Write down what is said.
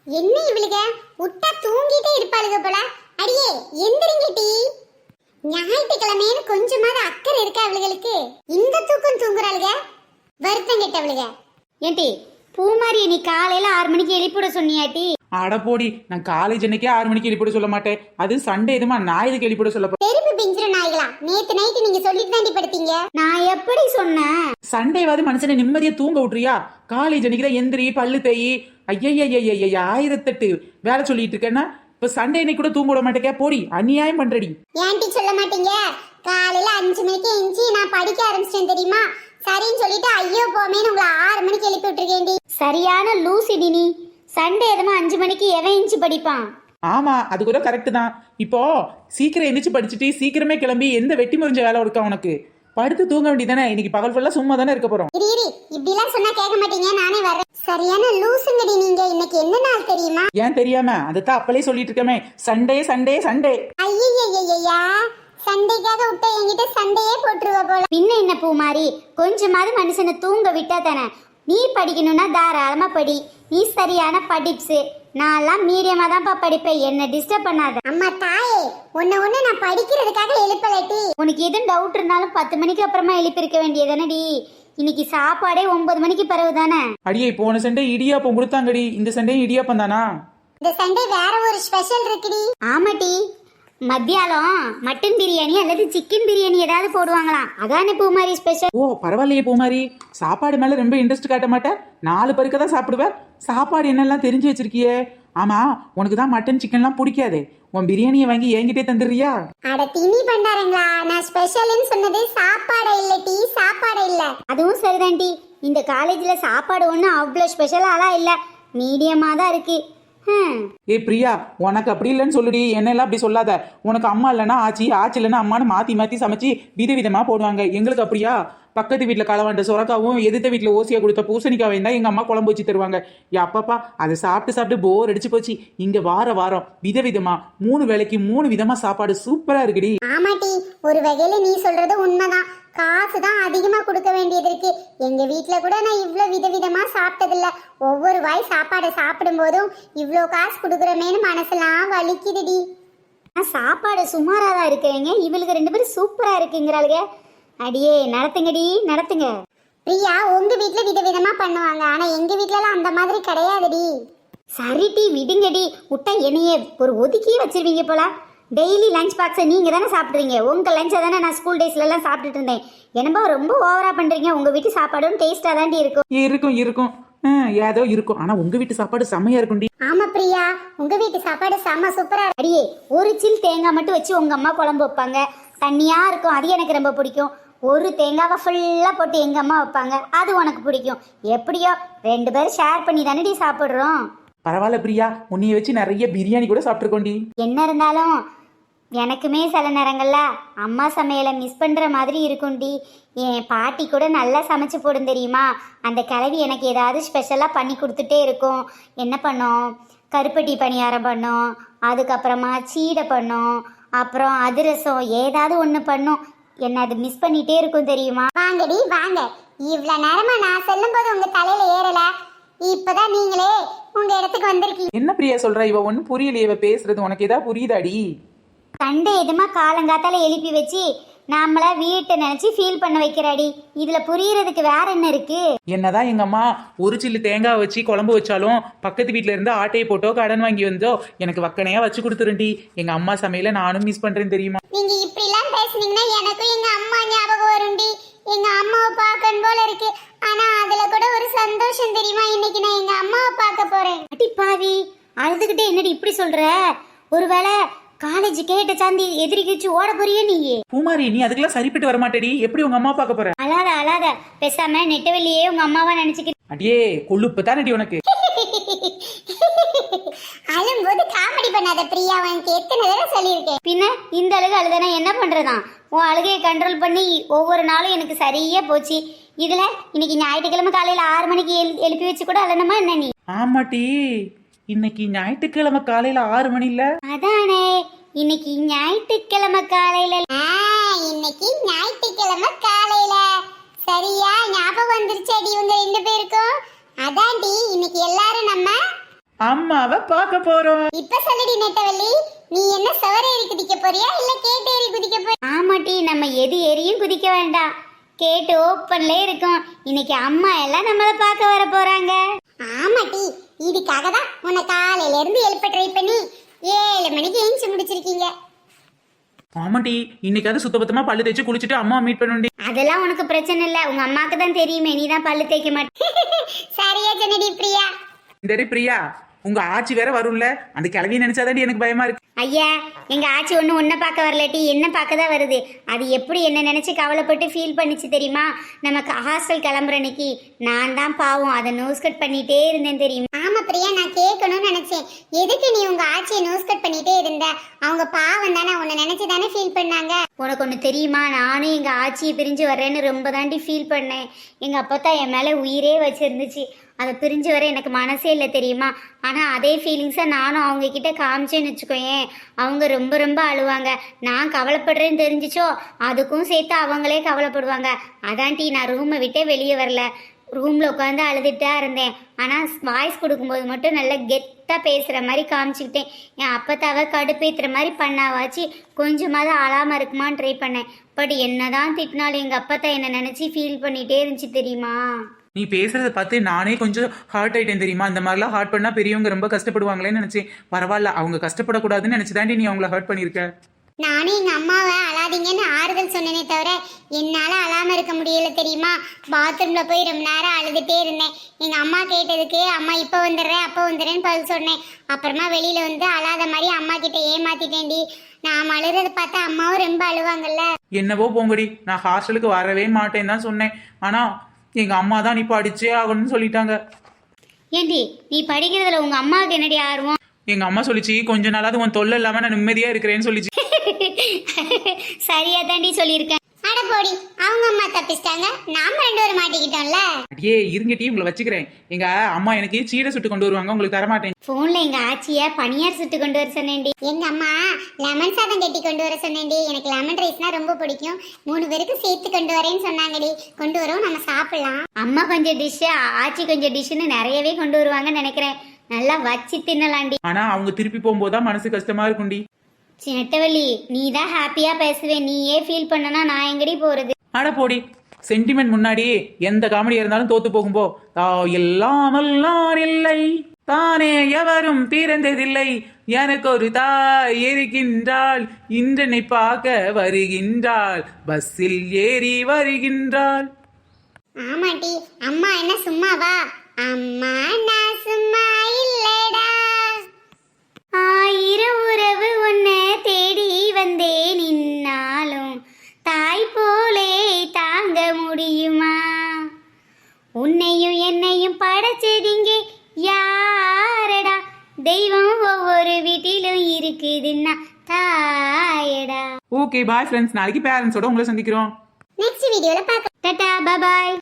என்ன இவளுக விட்டா தூங்கிட்டே இருப்பாளுக போல. அடியே எந்திரிங்க டி. ஞாயிற்றுக்கிழமைன்னு கொஞ்சமாவது அக்கறை இருக்கா அவளுகளுக்கு? இந்த தூக்கம் தூங்குறாளுக, வருத்தம் கெட்டவளுக. ஏன்டி பூமாரி நீ காலையில 6 மணிக்கு எழுப்பிட சொன்னியாட்டி? அட போடி, நான் காலேஜ் அன்னைக்கே 6 மணிக்கு எழுப்பிட சொல்ல மாட்டேன். அது சண்டே எதுமா நான் இதுக்கு எழுப்பிட சொல்ல போறேன்? பெருப்பு பிஞ்சிர நாய்களா, நேத்து நைட்டு நீங்க சொல்லிட்டு தாண்டி படுத்தீங்க. நான் எப்படி சொன்னேன்? சண்டேவாது மனுஷனை நிம்மதியா தூங்க விட்டுறியா? காலேஜ் அன்னைக்கு தான் எந்திரி பல்லு தேயி ஐயா 1008 வேலை சொல்லிட்டு இருக்கேன்னா இப்ப சண்டே அன்னைக்கு கூட தூங்க விட மாட்டேங்க. போடி, அநியாயம் பண்றடி. ஏன்டி சொல்ல மாட்டீங்க? காலையில 5 மணிக்கு எஞ்சி நான் படிக்க ஆரம்பிச்சிட்டேன் தெரியுமா? சரின்னு சொல்லிட்டு ஐயோ போமேன்னு உங்களை 6 மணிக்கு எழுப்பி விட்டுருக்கேன்டி. சரியான லூசிடி நீ. சண்டே எதுமா 5 மணிக்கு எவன் இஞ்சி படிப்பான்? ஆமா, அது கூட கரெக்ட் தான். இப்போ சீக்கிரம் எந்திரிச்சு படிச்சுட்டு சீக்கிரமே கிளம்பி எந்த வெட்டி முறிஞ்ச வேலை இருக்கா உனக்கு? படுத்து தூங்க வேண்டியதானே. இன்னைக்கு பகல் ஃபுல்லா சும்மா தானே இருக்க போறோம். இரி இப்படி எல்லாம் சொன்னா கேட்க மாட்டீங்க, நானே வரேன். சரியான லூசுங்கடி நீங்க. இன்னைக்கு என்ன நாள் தெரியுமா? ஏன் தெரியாம? அதுதான் அப்பளே சொல்லிட்டு இருக்கமே, சண்டே சண்டே சண்டே. ஐயா சண்டைக்காக விட்ட என்கிட்ட சண்டையே போட்டுருவ போல. பின்ன என்ன பூமாரி, கொஞ்சமாவது மனுஷனை தூங்க விட்டா தானே. நீ படிக்கணும்னா தாராளமா படி. நீ சரியான படிப்ஸு. நான்லாம் மீடியமா தான்ப்பா படிப்பேன், என்ன டிஸ்டர்ப் பண்ணாத. அம்மா தாயே, ஒன்னு நான் படிக்கிறதுக்காக எழுப்பலட்டி. உனக்கு எதுவும் டவுட் இருந்தாலும் 10 மணிக்கு அப்புறமா எழுப்பியிருக்க வேண்டியதானடி. இன்னைக்கு சாப்பாடே 9 மணிக்கு பிறகு தானே. அடியே, போன சண்டே இடியாப்பம் கொடுத்தாங்கடி, இந்த சண்டே இடியாப்பம் தானா? இந்த சண்டே வேற ஒரு ஸ்பெஷல் இருக்குடி. ஆமாட்டி, மத்தியானம் மட்டன் பிரியாணி அல்லது சிக்கன் பிரியாணி ஏதாவது போடுவாங்களாம். அதானே பூமாரி ஸ்பெஷல். ஓ பரவாயில்லையே பூமாரி, சாப்பாடு மேல ரொம்ப இன்ட்ரெஸ்ட் காட்ட மாட்டேன். 4 பேருக்கு தான் சாப்பிடுவேன். சாப்பாடு என்னெல்லாம் தெரிஞ்சு வச்சிருக்கியே. ஆமா, உனக்கு தான் மட்டன் சிக்கன்லாம் பிடிக்காதே. உன் பிரியாணியை வாங்கி என்கிட்டே தந்துடுறியா? அட திணி பண்டாரங்களா, நான் ஸ்பெஷல்னு சொன்னது சாப்பாடு இல்ல டி, சாப்பாடு இல்ல. அதுவும் சரிதான் டி. இந்த காலேஜ்ல சாப்பாடு ஒன்றும் அவ்வளோ ஸ்பெஷலாலாம் இல்லை, மீடியமா தான் இருக்கு. ஏ பிரியா, உனக்கு அப்படி இல்லைன்னு சொல்லுடி. என்னெல்லாம் அப்படி சொல்லாத. உனக்கு அம்மா இல்லைன்னா ஆச்சி, ஆச்சி இல்லைன்னா அம்மானு மாத்தி சமைச்சு விதவிதமா போடுவாங்க. எங்களுக்கு அப்படியா? பக்கத்து வீட்டில் களவாண்ட சுரக்காவும் எதிர்த்த வீட்டில் ஓசியா கொடுத்த பூசணிக்காவையும் தான் எங்கள் அம்மா குழம்பு வச்சு தருவாங்க. அப்பப்பா அதை சாப்பிட்டு போர் அடிச்சு போச்சு. இங்கே வாரம் விதவிதமா 3 வேளைக்கு 3 விதமா சாப்பாடு சூப்பரா இருக்குடி. ஆமாட்டி, ஒரு வகையில நீ சொல்றது உண்மைதான். காசு தான் அதிகமா கொடுக்க வேண்டியது இருக்கு. எங்க வீட்டுல கூட நான் இவ்வளவு விதவிதமா சாப்பிட்டதில்ல. ஒவ்வொரு வாய் சாப்பாடை சாப்பிடும் போதும் இவ்வளோ காசு கொடுக்குறமேனு மனசெல்லாம் வலிக்குதுடி. சாப்பாடு சுமாரா தான் இருக்குங்க, இவளுக்கு 2 பேரும் சூப்பரா இருக்குங்கிறாளுங்க. அடியே நடத்துங்கடி, நடத்துங்க. பிரியா, உங்க வீட்டுல விதவிதமா பண்ணுவாங்க, ஆனா எங்க வீட்டுல அந்த மாதிரி கிடையாதுடி. சரி டி, விடுங்கடி. விட்டா என்னையே ஒரு ஒதுக்கியே வச்சிருவீங்க போல. டெய்லி லஞ்ச் பாக்ஸை நீங்க தானே சாப்பிட்றீங்க. உங்க லஞ்சை தானே நான் ஸ்கூல் டேஸ்ல எல்லாம் சாப்பிட்டுட்டு இருந்தேன். என்னப்பா ரொம்ப ஓவரா பண்றீங்க. உங்க வீட்டு சாப்பாடும் டேஸ்டா தாண்டி இருக்கும் ஏதோ இருக்கும். ஆனா உங்க வீட்டு சாப்பாடு செம்மையா இருக்கும்டி. ஆமா பிரியா, உங்க வீட்டு சாப்பாடு செம்ம சூப்பரா. அடியே, ஒரு சில் தேங்காய் மட்டும் வச்சு உங்க அம்மா குழம்பு வைப்பாங்க, தண்ணியா இருக்கும். அது எனக்கு ரொம்ப பிடிக்கும். ஒரு தேங்காவை ஃபுல்லா போட்டு எங்க அம்மா வைப்பாங்க, அது உனக்கு பிடிக்கும். எப்படியோ 2 பேரும் ஷேர் பண்ணி தானே சாப்பிடுறோம். பரவாயில்ல பிரியா, உன்னைய வச்சு நிறைய பிரியாணி கூட சாப்பிட்டுருக்கோண்டி. என்ன இருந்தாலும் எனக்குமே சில நேரங்கள்ல அம்மா சமையலை மிஸ் பண்ற மாதிரி இருக்கும்டி. என் பாட்டி கூட நல்லா சமைச்சு போடும் தெரியுமா. அந்த கிழவி எனக்கு ஏதாவது ஸ்பெஷலா பண்ணி கொடுத்துட்டே இருக்கும். என்ன பண்ணோம், கருப்பட்டி பணியாரம் பண்ணோம், அதுக்கப்புறமா சீடை பண்ணோம், அப்புறம் அதிரசம், ஏதாவது ஒன்று பண்ணோம். என்ன அது மிஸ் பண்ணிட்டே இருக்கும் தெரியுமா. வாங்கடி வாங்க, இவ்வளவு நேரமா நான் சொல்லும் போது உங்க தலையில ஏறல. இப்பதான் நீங்களே உங்க இடத்துக்கு வந்திருக்கீங்க. என்ன பிரியா சொல்ற? இவ ஒன்னும் புரியலையே. இவ பேசுறது உனக்கு ஏதாவது புரியுதாடி? சண்டே எதுமா காலங்காத்தால எழுப்பி வச்சு நாமளா வீட்டை நினைச்சு ஃபீல் பண்ண வைக்கிறாடி. இதுல புரியறதுக்கு வேற என்ன இருக்கு? என்னதான் எங்க அம்மா ஒரு சில்லு தேங்காய் வச்சு குழம்பு வச்சாலும் பக்கத்து வீட்டுல இருந்து ஆட்டையை போட்டோ கடன் வாங்கி வந்தோ எனக்கு வக்கனையா வச்சு கொடுத்துருண்டி. எங்க அம்மா சமையல நானும் மிஸ் பண்றேன் தெரியுமா. நீங்க இப்படி எல்லாம் பேசுனீங்கன்னா எனக்கும் எங்க அம்மா ஞாபகம் வரும்டி. எங்க அம்மாவை பார்க்கணும் போல இருக்கு. ஆனா அதுல கூட ஒரு சந்தோஷம் தெரியுமா, இன்னைக்கு நான் எங்க அம்மாவை பார்க்க போறேன். அடி பாவி, அழுதுகிட்டே என்னடி இப்படி சொல்ற? ஒருவேளை காலேஜ் கேட்ட சாந்தி எதிரிக்கிச்சு ஓட போறியே நீ? பூமாரி, நீ அதுக்கெல்லாம் சரிப்பட்டு வர மாட்டேடி. எப்படி உங்க அம்மா பார்க்க போற? அழாத பேசாம நெட்டவெளியே உங்க அம்மாவா நினைச்சுக்க. அடியே கொழுப்பு தானடி உனக்கு. அழும்போது காமெடி பண்ணாத பிரியா, உனக்கு எத்தனை தடவை சொல்லியிருக்கேன். பின்ன இந்த அழுகு அழுதானா என்ன பண்றதான்? உன் அழுகையை கண்ட்ரோல் பண்ணி ஒவ்வொரு நாளும் எனக்கு சரியா போச்சு. இதுல இன்னைக்கு ஞாயிற்றுக்கிழமை காலையில 6 மணிக்கு எழுப்பி வச்சு கூட அழணுமா என்ன நீ? ஆமாட்டி, இன்னைக்கு ஞாயிற்றுக்கிழமை காலையில 6 மணி இல்ல? அதானே, இன்னைக்கு ஞாயிற்றுக்கிழமை காலையில. இன்னைக்கு ஞாயிற்றுக்கிழமை காலையில சரியா ஞாபகம் வந்துருச்சு அடி உங்க 2 பேருக்கும். அதான்டி, இன்னைக்கு எல்லாரும் நம்ம அம்மாவை பார்க்க போறோம். இப்ப சொல்லுடி நெட்டவள்ளி, நீ என்ன சவரேறி குதிக்க போறியா இல்ல கேட்டேறி குதிக்க போறியா? ஆமாட்டி, நம்ம எது ஏறியும் குதிக்க வேண்டாம். கேட்டு ஓப்பன்ல இருக்கும். இன்னைக்கு அம்மா எல்லாம் நம்மள பார்க்க வர போறாங்க. ஆமாட்டி, இதுக்காக தான் உன்னை காலையில இருந்து எழுப்ப ட்ரை பண்ணி 7 மணிக்கு எழுந்து முடிச்சிருக்கீங்க. ஆமாட்டி, இன்னைக்காவது சுத்தபத்தமா பல்லு தேய்ச்சி குளிச்சுட்டு அம்மா மீட் பண்ணுண்டி. அதெல்லாம் உனக்கு பிரச்சனை இல்ல, உங்க அம்மாக்கு தான் தெரியுமே, நீ தான் பல்லு தேய்க்க மாட்டே. சரியா சொன்னடி பிரியா. இந்த பிரியா, உங்க ஆச்சி வேற வரும்ல, அந்த கிளவியை நினைச்சாதாண்டி எனக்கு பயமா இருக்கு. ஐயா, எங்க ஆச்சி ஒண்ணு உன்னை பார்க்க வரலட்டி, என்ன பார்க்க தான் வருது. அது எப்படி என்ன நினைச்சு கவலைப்பட்டு ஃபீல் பண்ணிச்சு தெரியுமா? நமக்கு ஹாஸ்டல் கிளம்புற அன்னைக்கு நான் தான் பாவம் அதை நோஸ் கட் பண்ணிட்டே இருந்தேன் தெரியுமா? ஆமா பிரியா, நான் கேட்கணும்னு நினைச்சேன். எதுக்கு நீ உங்க ஆச்சியை நோஸ் கட் பண்ணிட்டே இருந்த? அவங்க பாவம் தானே, உன்னை நினைச்சு தானே ஃபீல் பண்ணாங்க. உனக்கு ஒன்று தெரியுமா, நானும் எங்கள் ஆச்சியை பிரிஞ்சு வர்றேன்னு ரொம்ப தாண்டி ஃபீல் பண்ணேன். எங்கள் அப்பா தான் என் மேலே உயிரே வச்சிருந்துச்சு. அதை பிரிஞ்சு வர எனக்கு மனசே இல்லை தெரியுமா? ஆனால் அதே ஃபீலிங்ஸை நானும் அவங்க கிட்ட காமிச்சேன்னு வச்சுக்கோயேன், அவங்க ரொம்ப ரொம்ப அழுவாங்க. நான் கவலைப்படுறேன்னு தெரிஞ்சிச்சோ அதுக்கும் சேர்த்து அவங்களே கவலைப்படுவாங்க. அதான்டி நான் ரூமை விட்டே வெளியே வரல. ரூமில் உட்காந்து அழுதுட்டா இருந்தேன். ஆனால் வாய்ஸ் கொடுக்கும்போது மட்டும் நல்லா கெத்தாக பேசுகிற மாதிரி காமிச்சிக்கிட்டேன். என் அப்பத்தாவை கடுப்பேற்றுற மாதிரி பண்ணாவாச்சு கொஞ்சமாவது அழாமல் இருக்குமான்னு ட்ரை பண்ணேன். பட் என்ன தான் திட்டினாலும் எங்கள் அப்பத்தா என்னை நினச்சி ஃபீல் பண்ணிகிட்டே இருந்துச்சு தெரியுமா? நீ பேசுறத பார்த்து நானே கொஞ்சம் ஹர்ட் ஆயிட்டேன் தெரியுமா? இந்த மாதிரிலாம் ஹர்ட் பண்ணா பெரியவங்க ரொம்ப கஷ்டப்படுவாங்களேன்னு நினைச்சேன். பரவாயில்ல, அவங்க கஷ்டப்படக்கூடாதுன்னு நினைச்சுதாண்டி நீ அவங்கள ஹர்ட் பண்ணிருக்க. நானும் எங்க அம்மாவை அழாதீங்கன்னு ஆறுதல் சொன்னனே தவிர என்னால அழாம இருக்க முடியல தெரியுமா? பாத்ரூம்ல போய் ரொம்ப நேரம் அழுதுட்டே இருந்தேன். எங்க அம்மா கேட்டதுக்கு அம்மா இப்ப வந்துடுறேன் அப்ப வந்துடுறேன்னு பதில் சொன்னேன். அப்புறமா வெளியில வந்து அழாத மாதிரி அம்மா கிட்ட ஏமாத்திட்டேன்டி. நான் அழுறத பார்த்தா அம்மாவும் ரொம்ப அழுவாங்கல்ல. என்னவோ போங்கடி, நான் ஹாஸ்டலுக்கு வரவே மாட்டேன்னு தான் சொன்னேன். ஆனா எங்க அம்மா தான் நீ படிச்சே ஆகணும்னு சொல்லிட்டாங்க. ஏண்டி, நீ படிக்கிறதுல உங்க அம்மாவுக்கு என்னடி ஆர்வம்? எங்க அம்மா சொல்லிச்சு, கொஞ்ச நாளாவது உன் தொல்லை இல்லாம நான் நிம்மதியா இருக்கிறேன்னு சொல்லிச்சு. சரியா தாண்டி சொல்லியிருக்கேன். அட போடி, அவங்க அம்மா தப்பிச்சிட்டாங்க, நாம 2 பேரும் மாட்டிக்கிட்டோம்ல. அடியே இருங்கட்டி, உங்களை வச்சுக்கிறேன். எங்க அம்மா எனக்கு சீடை சுட்டு கொண்டு வருவாங்க, உங்களுக்கு தரமாட்டேன். போன்ல எங்க ஆச்சிய பனியார் சுட்டு கொண்டு வர சொன்னேன்டி. எங்க அம்மா லெமன் சாதம் கட்டி கொண்டு வர சொன்னேன்டி. எனக்கு லெமன் ரைஸ்னா ரொம்ப பிடிக்கும். 3 பேருக்கு சேர்த்து கொண்டு வரேன்னு சொன்னாங்கடி. கொண்டு வரோம், நம்ம சாப்பிடலாம். அம்மா கொஞ்சம் டிஷ்ஷு, ஆச்சி கொஞ்சம் டிஷ்ஷுன்னு நிறையவே கொண்டு வருவாங்கன்னு நினைக்கிறேன். நல்லா வச்சு தின்னலாண்டி. ஆனா அவங்க திருப்பி போகும்போதுதான் மனசு கஷ்டமா இருக்கும்டி. நெட்டவள்ளி, நீ தான் ஹாப்பியா பேசுவேன். நீயே ஃபீல் பண்ணனா நான் எங்கடி போறது? அட போடி, சென்டிமெண்ட் முன்னாடி எந்த காமெடியா இருந்தாலும் தோத்து போகும்போ இல்லாமல் நான் இல்லை, தானே எவரும் பிறந்ததில்லை, எனக்கு ஒரு தாய் இருக்கின்றாள், இன்றனை பார்க்க வருகின்றாள், பஸ்ஸில் ஏறி வருகின்றாள். ஆமாட்டி, அம்மா என்ன சும்மாவா? அம்மா நான் சும்மா இல்லடா. 1000 உறவு உன்னை தேடி வந்தே நின்னாலும் தாய் போலே தாங்க முடியுமா? உன்னையும் என்னையும் படைச்சதிங்க யாரடா? தெய்வம் ஒவ்வொரு வீட்டிலும் இருக்குதுன்னா தாயடா. ஓகே பாய் ஃப்ரெண்ட்ஸ், நாளைக்கு பேரண்ட்ஸோட உங்களை சந்திக்கிறோம். நெக்ஸ்ட் வீடியோல பார்க்கலாம். Tata, bye bye.